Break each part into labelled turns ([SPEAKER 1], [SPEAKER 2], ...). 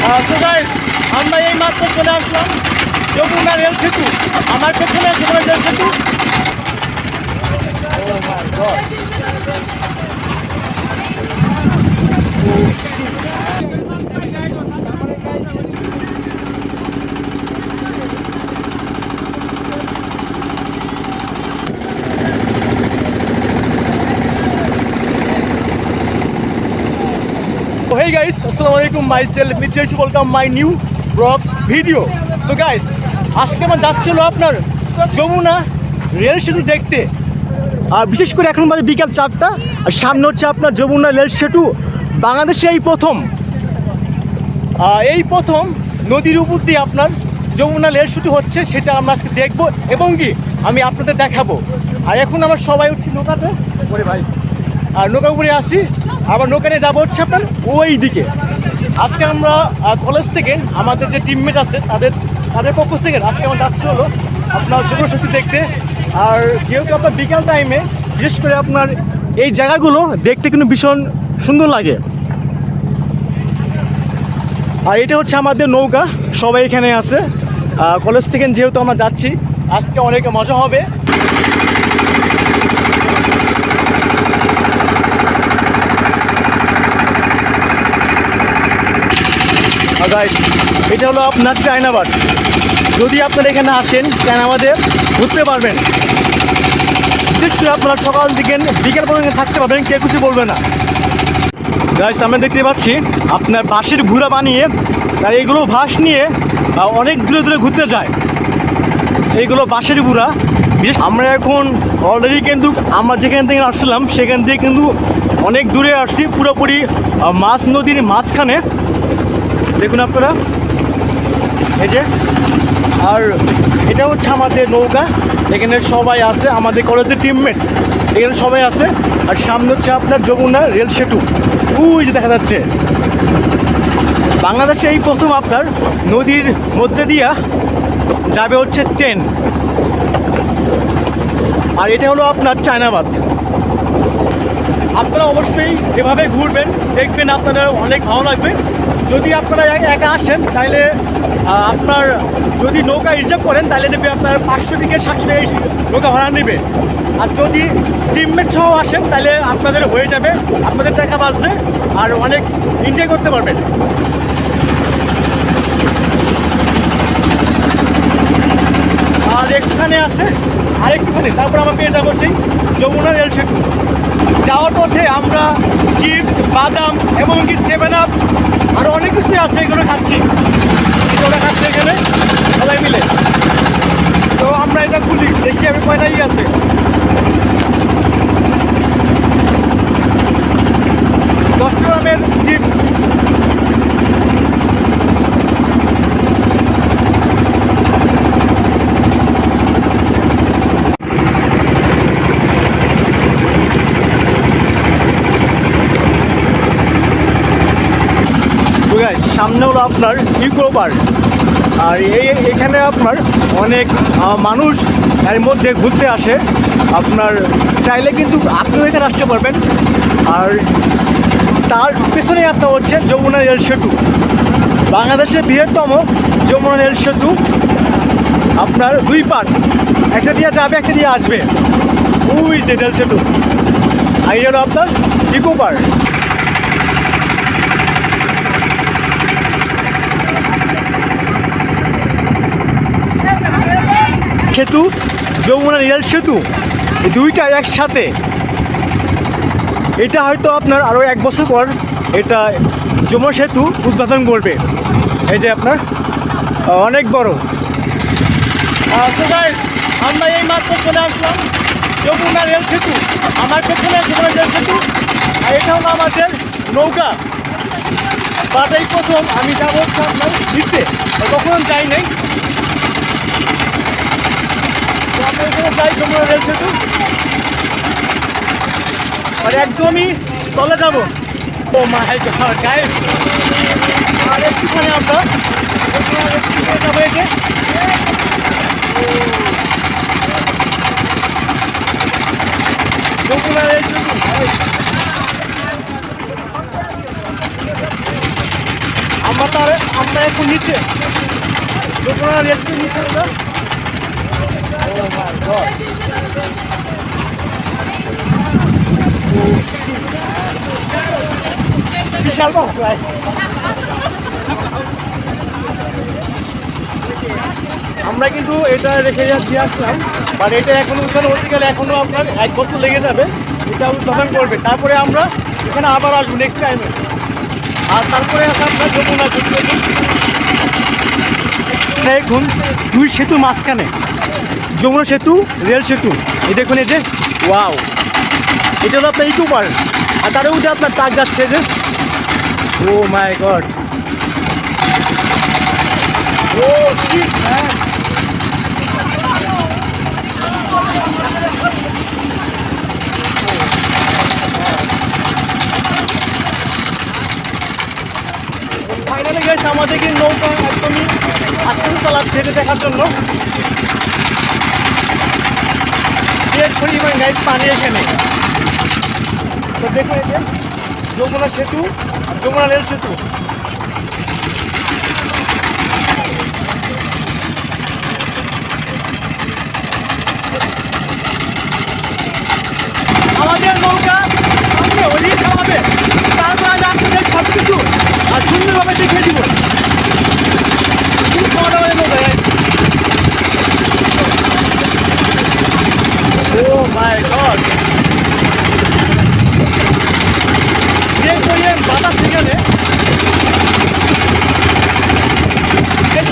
[SPEAKER 1] So guys, আমরা এই মাত্র চলে আসলাম যমুনা রেল সেতু। আমার পেছনে যমুনা রেল সেতু। Oh my God! Hey guys, assalamualaikum. Myself Mitchell, welcome my new vlog video. So guys, আজকে আমরা যাচ্ছিল আপনার যমুনা রেল সেতু দেখতে। আর বিশেষ করে এখন বাজে বিকাল 4টা, আর সামনে হচ্ছে আপনার যমুনা রেল সেতু। বাংলাদেশে এই প্রথম নদীর উপর দিয়ে আপনার যমুনা রেল সেতু হচ্ছে, সেটা আমরা আজকে দেখবো এবং কি আমি আপনাদের দেখাবো। আর এখন আমরা সবাই উঠছি নৌকাতে, ওরে ভাই, আর নৌকার উপরে আসি। আবার নৌকা নিয়ে যাবো হচ্ছে আপনার ওই দিকে। আজকে আমরা কলেজ থেকে আমাদের যে টিমমেট আছে তাদের পক্ষ থেকে আজকে আমরা যাচ্ছি হলো আপনার যমুনা সেতু দেখতে। আর যেহেতু আপনার বিকাল টাইমে বিশেষ করে আপনার এই জায়গাগুলো দেখতে কিন্তু ভীষণ সুন্দর লাগে। আর এটা হচ্ছে আমাদের নৌকা, সবাই এখানে আছে কলেজ থেকে। যেহেতু আমরা যাচ্ছি, আজকে অনেক মজা হবে। গাইস, এটা হলো আপনার চায়নাবাদ। যদি আপনারা এখানে আসেন, চায়নাবাদে ঘুরতে পারবেন। বিশেষ করে আপনারা সকাল থেকে বিকেল পর্যন্ত থাকতে পারবেন, কেউ কিছু বলবে না। গাইস, আমরা দেখতে পাচ্ছি আপনার বাঁশের ঘুরা বানিয়ে তার এইগুলো ভাস নিয়ে অনেক দূরে দূরে ঘুরতে যায়। এইগুলো বাঁশের ঘুরা। আমরা এখন অলরেডি কিন্তু আমরা যেখান থেকে আসছিলাম সেখান থেকে কিন্তু অনেক দূরে আসছি, পুরোপুরি মাছ নদীর মাঝখানে। দেখুন আপনারা, এই যে। আর এটা হচ্ছে আমাদের নৌকা, এখানে সবাই আছে, আমাদের কলেজের টিমমেট এখানে সবাই আছে। আর সামনে হচ্ছে আপনার যমুনা রেল সেতু, ওই যে দেখা যাচ্ছে। বাংলাদেশে এই প্রথম আপনার নদীর মধ্যে দিয়া যাবে হচ্ছে ট্রেন। আর এটা হলো আপনার চায়নাবাদ। আপনারা অবশ্যই এভাবে ঘুরবেন, দেখবেন আপনাদের অনেক ভালো লাগবে। যদি আপনারা একা আসেন তাহলে আপনার যদি নৌকা রিজার্ভ করেন তাহলে নেবে আপনার 500 থেকে 700 টাকা নৌকা ভাড়া নেবে। আর যদি টিমমেট সহ আসেন তাহলে আপনাদের হয়ে যাবে, আপনাদের টাকা বাঁচবে আর অনেক এনজয় করতে পারবেন। আর একটুখানি আছে, আরেকটুখানি তারপর আমরা পেয়ে যাবো সেই যমুনা রেল সেতু। যাওয়ার পথে আমরা চিপস, বাদাম এবং কি 7-আপ আরও অনেক কিছু আছে, এগুলো খাচ্ছি এখানে সবাই মিলে। তো আমরা এটা খুলি, দেখি আমি কয়টাই আছে। $10 গ্রামের চিপস। সামনে হলো আপনার ইকো পার্ক। আর এখানে আপনার অনেক মানুষ এর মধ্যে ঘুরতে আসে। আপনার চাইলে কিন্তু আপনিও এখানে আসতে পারবেন। আর তার পেছনেই আপনার হচ্ছে যমুনা রেল সেতু, বাংলাদেশের বৃহত্তম যমুনা রেল সেতু। আপনার 2 পার্ট, একটা দিয়ে যাবে, একটা দিয়ে আসবে, ওই যে রেল সেতু। আর এই হলো আপনার ইকো পার্ক। সেতু, যমুনা রেল সেতু, এই দুইটা একসাথে। এটা হয়তো আপনার আরও 1 বছর পর এটা যমুনা সেতু উদ্বোধন করবে। এই যে আপনার অনেক বড়। সো গাইস, আমরা এই মাত্র চলে আসলাম যমুনা রেল সেতু। আমার পেছনে যমুনা রেল সেতু, আর এটা হলো আমাদের নৌকা। বাট এই প্রথম আমি যাবো হচ্ছে আপনার নিচে, কখনো যাই নাই। যাই যমুনা রেল সেতু, আর একদমই তলে যাবো। ও মাই গড গাইস, আর একটুখানি আমরা যাবো। এই যে যমুনা রেল সেতু, আমরা তার আমরা এখন নিচে যমুনা রেল সেতুর নিচে আমরা। Oh my God! বিশাল বড় প্রায়। আমরা কিন্তু এটা রেখে দিয়ে আসলাম, বাট এটা এখনো উদ্বোধন হতে গেলে এখনো আপনার 1 বছর লেগে যাবে। এটা উদ্বোধন করবে, তারপরে আমরা এখানে আবার আসবো নেক্সট টাইমে। আর তারপরে আছে আপনার যমুনা সেতু। দেখুন 2 সেতু মাঝখানে যমুনা সেতু, রেল সেতু। এই দেখুন এই যে, ওয়াও, এটা হলো আপনার ইকো পার্ক। আর তার মধ্যে আপনার ট্রাক যাচ্ছে যে, ও মাই গড, ও শিট ম্যান। ফাইনালি গেছে আমাদের কি নৌকা একদমই আস্তে আস্তে চালাচ্ছে এটা দেখার জন্য। পরিমাণ গাইস পানি এখানে। তো দেখুন এই যে যমুনা সেতু, যমুনা রেল সেতু। আমাদের নৌকা সামনে ওদিকে খাওয়াবে, তারপর আমি আপনাদের সব কিছু আর সুন্দরভাবে দেখিয়ে দিব। খুব মজা হবে নৌকা। Oh my God! যে পরিমাণ বাতাস সেখানে,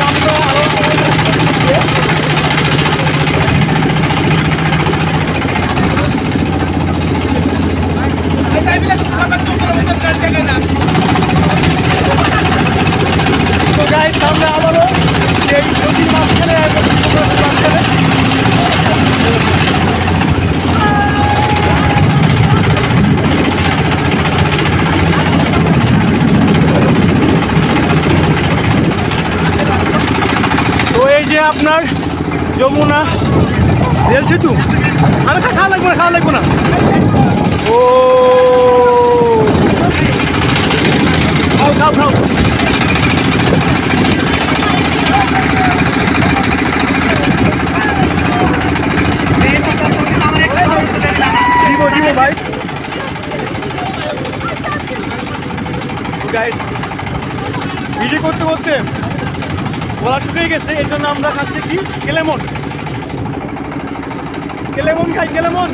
[SPEAKER 1] আমরা আরো তো গাইস আমরা আবারও সেই নদীর মাঝখানে মাঝখানে আপনার যমুনা রেল সেতু। আমি খাওয়া লাগবো না। ও খাও। দিব ভাই। গাইস ভিডিও করতে করতে গলা শুকিয়ে গেছে, এর জন্য আমরা খাচ্ছি কি কেলেমন খাই। কেলেমন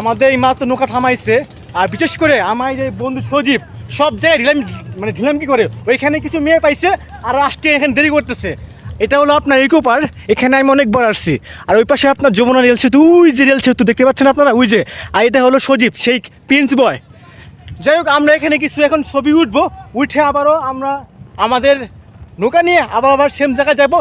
[SPEAKER 1] আমাদের এই মাত্র নৌকা থামাইছে। আর বিশেষ করে আমার এই বন্ধু সজীব সব জায়গায় ঢিলাম কি করে, ওইখানে কিছু মেয়ে পাইছে আর আসতে এখানে দেরি করতেছে। এটা হলো আপনার ইকো পার্ক, এখানে আমি অনেকবার আসছি। আর ওই পাশে আপনার যমুনা রেল সেতু, ওই যে রেল সেতু দেখতে পাচ্ছেন আপনারা, ওই যে। আর এটা হলো সজীব, সেই প্রিন্স বয়। যাই হোক, আমরা এখানে কিছু এখন ছবি উঠবো, উঠে আবারও আমরা আমাদের নৌকা নিয়ে আবার সেম জায়গায় যাবো।